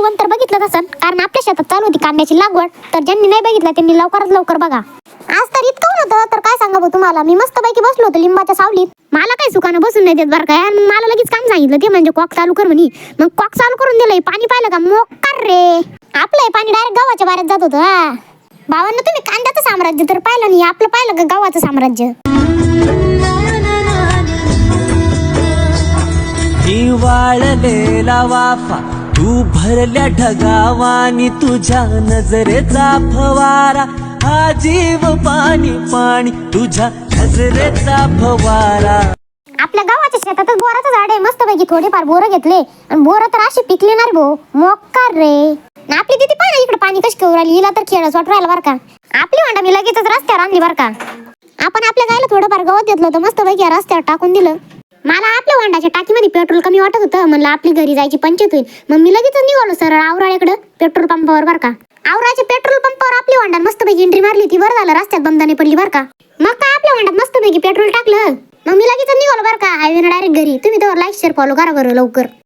One तर बघितलं असेल, कारण आपल्या शेतात चालू होती कांद्याची लागवड. तर ज्यांनी नाही बघितलं त्यांनी लवकरात लवकर बघा. आज तर इतकं होतं तर काय सांगा तुम्हाला, मी मस्तपैकी बसलो होतो लिंबाच्या सावलीत. मला काही सुखानं बसून नाही देत बरं काय. आणि मला लगेच काम सांगितलं ते म्हणजे कॉक चालू कर म्हणे. मग कॉक चालू करून दिलंय. पाणी पाहिलं का मोकार रे. आपलं पाणी डायरेक्ट गावाच्या बाहेर जात होतं. हा भावांना, तुम्ही कांद्याचं साम्राज्य तर पाहिलं नाही, आपलं पाहिलं का गावाचं साम्राज्य. वाळलेला वाफा तू भरल्या ढगावानी, तुझ्या नजरेचा फवारा हा जीव पाणी पाणी, तुझ्या नजरेचा फवारा. आपल्या गावाच्या शेतातच बोराचं झाड आहे. मस्तपैकी थोडेफार बोरं घेतले आणि बोरं तर अशी पिकली ना रे भाऊ, मोकार रे. आपली तिथे पाहिजे इकडे पाणी कशी करू राहिली, हिला तर खेळच वाटू राहिला बरं का. आपली वांडा मी लगेचच रस्त्यावर आणली बरं का. आपण आपल्या गायला थोडंफार गवत घेतलं होतं, मस्तपैकी रस्त्यावर टाकून दिलं. मला आपल्या वांडाच्या टाकीमध्ये पेट्रोल कमी वाटत होतं. म्हणलं आपली घरी जायची पंचायत होईल. मग मी लगेच निघालो सरळ आवराळ्याकडे पेट्रोल पंपावर बरं का. आवराच्या पेट्रोल पंपावर आपली वांडा मस्तपैकी एंट्री मारली. ती बरं झालं रस्त्यात बंदाने पडली बरं का. मग काय आपल्या वांडात मस्तपैकी पेट्रोल टाकलं. मग मी लगेच निघालो बरं का हायवेनं डायरेक्ट घरी. तुम्ही तर लाईक शेअर फॉलो करा बरं लवकर.